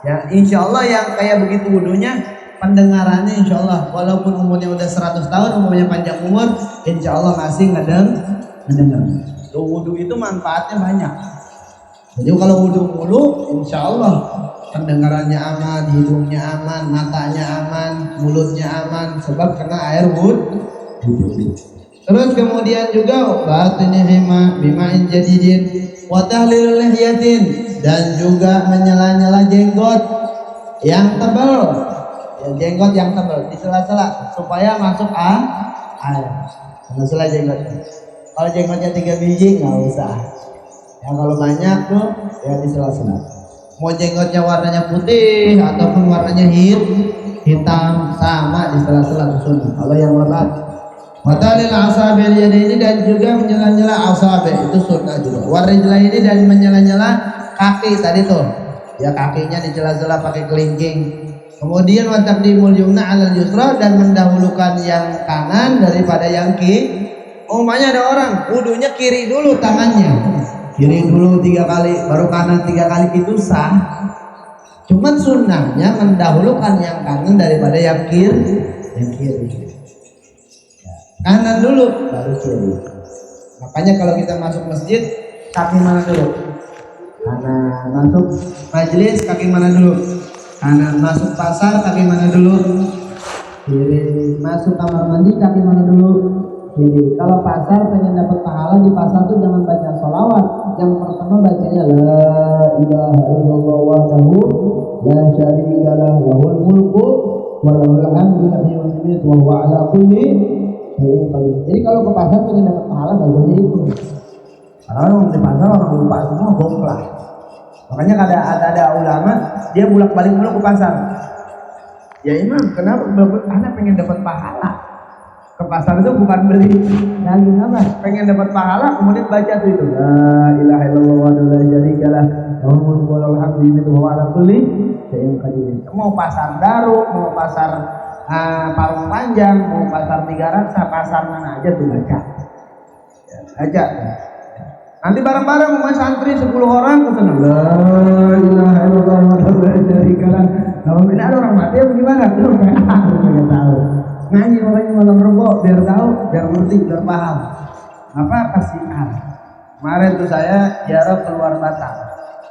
ya. Insya Allah yang kayak begitu wudunya, pendengarannya insya Allah walaupun umurnya udah 100 tahun, umurnya panjang umur, insya Allah masih ngedengar. Wudu itu manfaatnya banyak. Jadi kalau wudu mulu, insya Allah pendengarannya aman, hidungnya aman, matanya aman, mulutnya aman, sebab kena air wudu. Terus kemudian juga batini bima'in jadidin wa tahlilul lihyatin, dan juga menyela-nyela jenggot yang tebal. Ya, jenggot yang tebal di sela-sela supaya masuk air. Sela-sela jenggot. Kalau jenggotnya 3 biji nggak usah. Ya kalau banyak tuh ya di sela-sela. Mau jenggotnya warnanya putih ataupun warnanya hitam, sama di sela-sela sunnah. Kalau yang lebat, watalil asabil yadaini, dan juga menyela-nyela asabil, itu sunnah juga. Warijlah ini, dan menyela-nyela kaki tadi tuh. Ya kakinya dicela-cela pakai kelingking. Kemudian wa taqdimul yumna 'alal yusra, dan mendahulukan yang kanan daripada yang kiri. Umpamanya ada orang wudunya kiri dulu tangannya. Kiri dulu 3 kali, baru kanan 3 kali, itu sah. Cuman sunnahnya mendahulukan yang kanan daripada yang kiri. Kanan dulu baru kiri. Makanya kalau kita masuk masjid, kaki mana dulu? Kanan. Masuk majelis, kaki mana dulu? Kanan. Masuk pasar, kaki mana dulu? Kiri. Masuk kamar mandi, kaki mana dulu? Kiri. Kalau pasar pengen dapat pahala di pasar tuh jangan baca sholawat. Yang pertama bacanya la ilaha illallah wahdahu la syarika lah, lahul mulku wa lahul hamdu wa yumiitu wa huwa ala kulli. Jadi kalau ke pasar pengen dapat pahala bacanya itu. Karena orang di pasar orang lupa semua, bongklah. Makanya ada ulama dia bolak-balik mulu ke pasar. Ya imam, kenapa? Anak pengen dapat pahala. Ke pasar itu bukan beli daging apa? Pengen dapat pahala, kemudian baca tuh itu. La ilaha illallah wa la syarika lah, lahul mulku wa lahul hamdu wa huwa ala kulli syai'in qadir. Mau pasar Daru, mau pasar Parung Panjang, mau pasar Tiga Raksa, pasar mana aja tuh baca. Ya, baca. Nanti bareng-bareng mau santri 10 orang kesana. La ilaha illallah wa la syarika lah. Kalau ini ada orang mati apa gimana? Tuh enggak tahu. Ngaji makanya malam Rebo biar tahu, biar ngerti, biar paham. Apa kasihan. Kemarin tuh saya ziarah keluar Batang.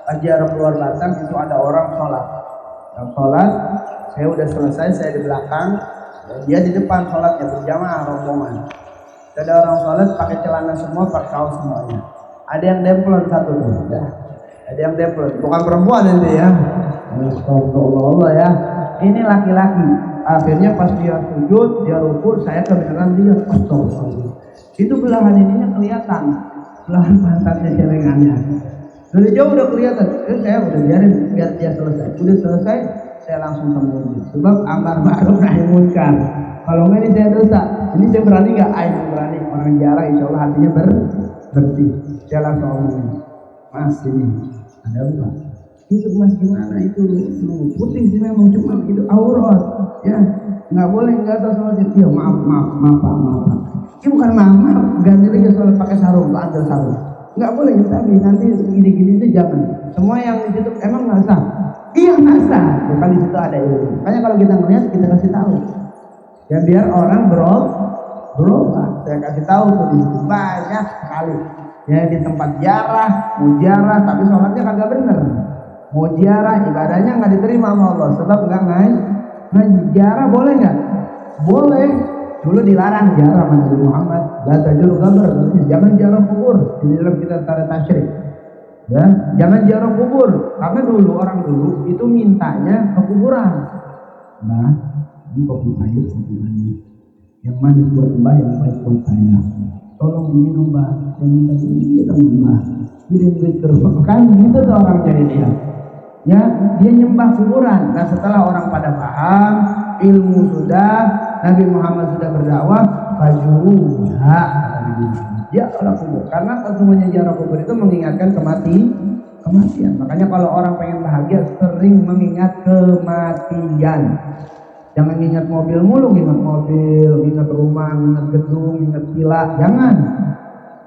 Pas ziarah keluar Batang itu ada orang sholat. Yang sholat, saya udah selesai, saya di belakang, dia di depan sholatnya berjamaah rombongan. Ada orang sholat pakai celana semua, pakai kaos semuanya. Ada yang demplon satu tuh, ya. Ada yang demplon, bukan perempuan ini ya. Astagfirullah ya. Ini laki-laki. Akhirnya pas dia sujud, dia ruku, saya kebetulan lihat, astagfirullah. Itu belahan ininya kelihatan, belahan pantatnya, celengannya. Dari jauh udah kelihatan. Saya udah biarin biar dia selesai. Udah selesai, saya langsung temuin. Sebab amar ma'ruf nahi munkar. Kalau nggak ini saya dosa. Ini saya berani nggak? Ayo berani. Orang jarang, insya Allah hatinya bersih. Saya langsung ngomongin, Mas ini ada apa? Itu mas gimana itu lu putih sih memang cuma itu aurat ya, nggak boleh nggak tahu sholat itu. Ya maaf Pak. Ini bukan maaf, ganti lagi sholat pakai sarung, ambil sarung. Nggak boleh ya, tapi nanti gini itu jangan. Semua yang di situ emang nggak sah. Iya nggak sah. Bukan di situ ada ilmu. Makanya kalau kita melihat kita kasih tahu. Ya biar orang berubah. Saya kasih tahu tuh di situ banyak sekali. Ya di tempat mujarah, tapi sholatnya kagak bener. Mujarah ibadahnya nggak diterima sama Allah sebab nggak ngaji. Jarah boleh nggak? Boleh. Dulu dilarang jarah sama Nabi Muhammad. La tajur gambar, jangan jarah kubur. Di dalam kita tarik tasyrik. Ya, jangan jarah kubur karena orang dulu itu mintanya ke kuburan. Nah, ini kopi pahit yang manis buat Mbah, yang pahit buat saya. Tolong diminum Mbah, saya minta sedikit Mbah. Kirim duit ke rumah. Kan gitu tuh orang jadi dia. Ya, dia nyembah kuburan. Nah, setelah orang pada paham, ilmu sudah, Nabi Muhammad sudah berdakwah, fajuruha. Ya Allah kubur. Karena semuanya ziarah kubur itu mengingatkan kematian. Makanya kalau orang pengen bahagia sering mengingat kematian. Jangan ingat mobil mulu, ingat mobil, ingat rumah, ingat gedung, ingat villa. Jangan.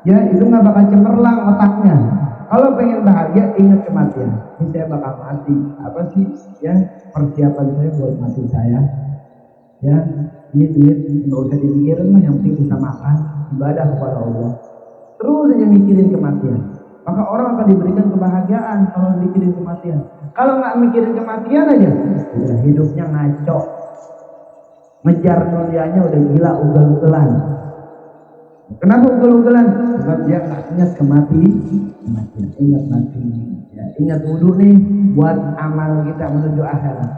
Ya itu nggak bakal cemerlang otaknya. Kalau pengen bahagia ingat kematian. Ini saya bakal mati. Apa sih? Ya persiapan saya buat mati saya. Ya ini duit nggak usah dipikirin lah. Yang penting bisa makan, ibadah kepada Allah. Terus aja mikirin kematian. Maka orang akan diberikan kebahagiaan kalau mikirin kematian. Kalau nggak mikirin kematian aja, udah hidupnya ngaco. Ngejar dunianya udah gila ugal-ugalan. Kenapa ugal-ugalan? Sebab dia nggak ingat kematian. Ingat mati. Ya, ingat wudhu nih buat amal kita menuju akhirat.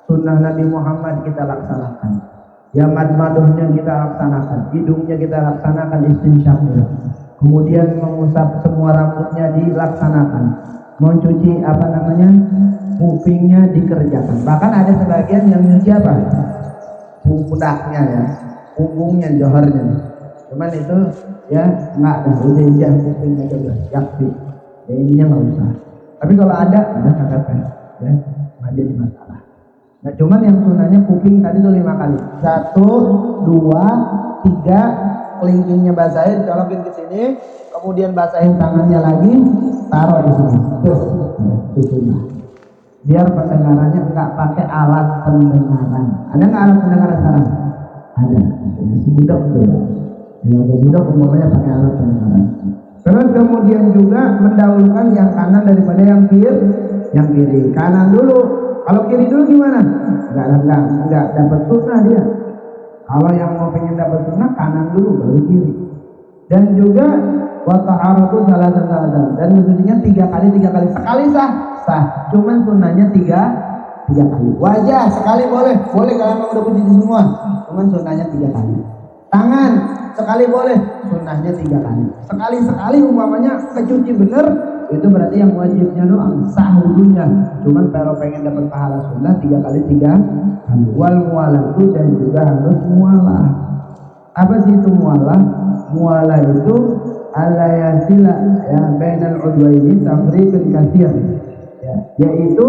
Sunnah Nabi Muhammad kita laksanakan. Ya mad-maduhnya kita laksanakan. Hidungnya kita laksanakan istinsyaqnya. Kemudian mengusap semua rambutnya dilaksanakan. Mencuci kupingnya dikerjakan. Bahkan ada sebagian yang nyuci apa? Pundaknya ya, punggungnya, johornya. Cuman itu ya nggak ada, udah jam kupingnya juga, yakti. Ya ininya nggak usah. Tapi kalau ada, udah kagak ya, nggak jadi masalah. Nah cuman yang sunahnya kuping tadi tuh 5 kali. 1, 2, 3, kelingkingnya basahin, colokin ke sini, kemudian basahin tangannya lagi, taruh di sini. Itu sunah. Biar pendengarannya nggak pakai alat pendengaran. Ada nggak alat pendengaran sekarang? Ada. Si budak tuh. Yang ada budak umumnya pakai alat pendengaran. Terus kemudian juga mendahulukan yang kanan daripada yang kiri. Kanan dulu. Kalau kiri dulu gimana? Nggak dapat sunnah dia. Kalau yang mau pengen dapat sunnah kanan dulu baru kiri. Dan juga wa ta'aratu salatan. Dan maksudnya 3 kali. Sekali sah. Cuman sunnahnya 3 kali. Wajah sekali boleh kalau udah cuci semua. Cuman sunnahnya 3 kali. Tangan sekali boleh, sunnahnya 3 kali. Sekali umpamanya kecuci bener, itu berarti yang wajibnya doang, sah wudunya. Cuman kalau pengen dapat pahala sunnah 3 kali. Wal mualatu dan juga harus mualah. Apa sih itu mualah? Mualah itu ala yasila ya bainal udwaini tafriqun katsir. Ya, yaitu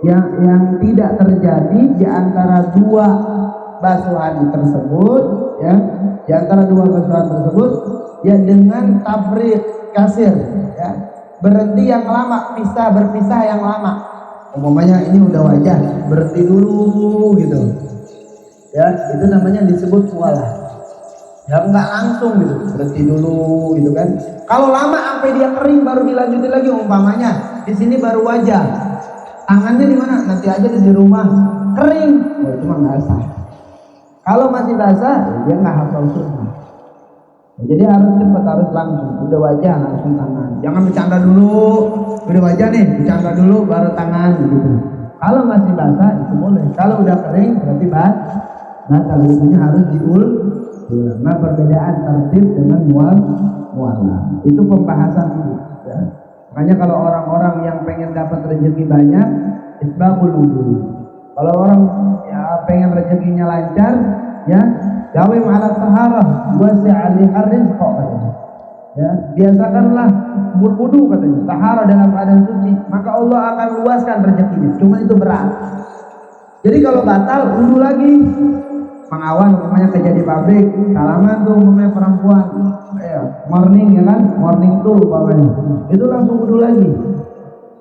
yang tidak terjadi di antara 2 basuhan tersebut, ya, di antara 2 basuhan tersebut, ya dengan tafriq kasir, ya, berhenti yang lama, berpisah yang lama. Umpamanya ini udah wajah, berhenti dulu gitu, ya, itu namanya disebut mualah. Ya enggak langsung gitu, berhenti dulu gitu kan. Kalau lama sampai dia kering baru dilanjutin lagi, umpamanya di sini baru wajah, tangannya di mana? Nanti aja di rumah kering, cuma nggak sah. Kalau masih basah, dia nggak hafal sunnah. Jadi harus cepat, harus langsung. Udah wajah langsung tangan. Jangan bercanda dulu. Udah wajah nih, bercanda dulu baru tangan gitu. Kalau masih basah itu boleh. Kalau udah kering berarti basah. Nah kalau itunya harus diulang. Nah perbedaan tertib dengan mualah itu pembahasan itu. Ya. Makanya kalau orang-orang yang pengen dapat rezeki banyak, isbaqul wudu. Kalau orang ya pengen rezekinya lancar, ya, dawim ala taharah wasi'a li rizq. Ya, biasakanlah berwudu katanya, tahara dalam keadaan suci, maka Allah akan luaskan rezekinya. Cuma itu berat. Jadi kalau batal, wudu lagi. Pengawan umpamanya kerja di pabrik, salaman tuh umpamanya perempuan, morning ya kan, morning tuh umpamanya, itu langsung wudu lagi.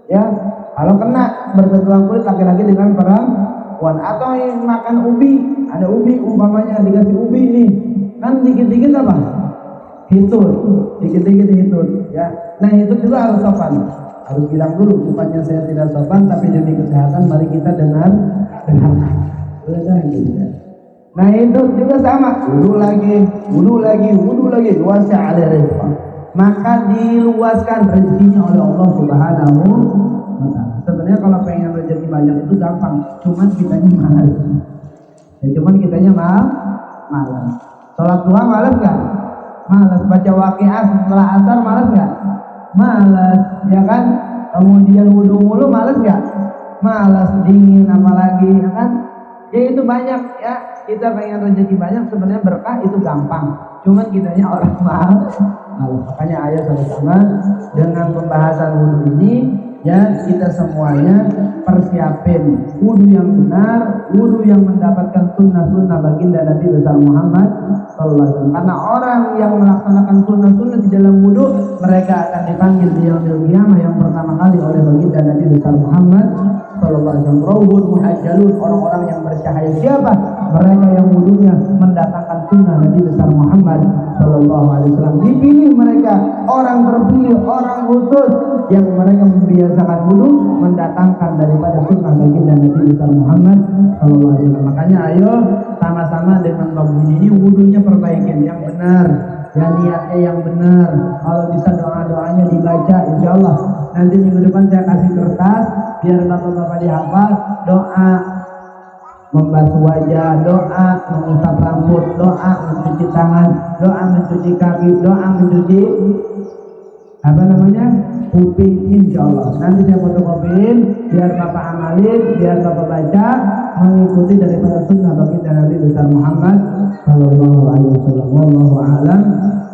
Ya, kalau kena bersentuhan kulit laki-laki dengan perempuan, atau yang makan ubi, ada ubi umpamanya dikasih ubi nih, kan dikit-dikit apa? Hitut, dikit-dikit hitut. Ya, nah itu juga harus sopan. Harus bilang dulu, bukannya saya tidak sopan, tapi demi kesehatan mari kita dengarkan. Nah itu juga sama, wudu lagi, luasnya ala rizqah. Maka diluaskan rezekinya oleh Allah Subhanahu wa ta'ala. Sebenarnya kalau pengen rezeki banyak itu gampang, cuman kitanya malas. Malas. Sholat duha malas nggak? Malas. Baca waqiah setelah asar malas nggak? Malas, ya kan? Kemudian wudu mulu malas nggak? Malas, dingin apalagi, ya kan? Ya itu banyak ya. Kita pengen rezeki banyak, sebenarnya berkah itu gampang, cuman kitanya orang malas. Makanya ayo sama-sama dengan pembahasan wudu ini, ya kita semuanya persiapin wudu yang benar, wudu yang mendapatkan sunnah-sunnah baginda Nabi besar Muhammad sallallahu alaihi wasallam. Karena orang yang melaksanakan sunnah-sunnah di dalam wudu, mereka akan dipanggil di yaumil qiyamah yang pertama kali oleh baginda Nabi besar Muhammad sallallahu alaihi wasallam. Rawhul muhajjalun, orang-orang yang bercahaya. Siapa? Mereka yang wudunya mendatangkan sunnah Nabi besar Muhammad sallallahu alaihi wasallam. Dipilih mereka orang terpilih, orang khusus yang mereka membiasakan wudu mendatangkan daripada sunnah baginda Nabi besar Muhammad sallallahu alaihi wasallam. Makanya ayo sama-sama dengan maulid ini wudunya perbaikin yang benar, ya niatnya yang benar. Kalau bisa doa-doanya dibaca, insyaallah nanti minggu depan saya kasih kertas biar bapak-bapak dihafal. Doa membasuh wajah, doa mengusap rambut, doa mencuci tangan, doa mencuci kaki, doa mencuci kuping, insyaallah. Nanti saya fotokopiin biar bapak amalin, biar bapak baca, mengikuti daripada sunnah baginda Nabi besar Muhammad sallallahu alaihi wasallam. Wallahu a'lam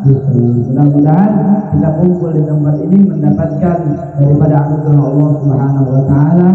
bishawab. Mudah-mudahan kita kumpul di tempat ini mendapatkan daripada anugerah Allah Subhanahu wa taala.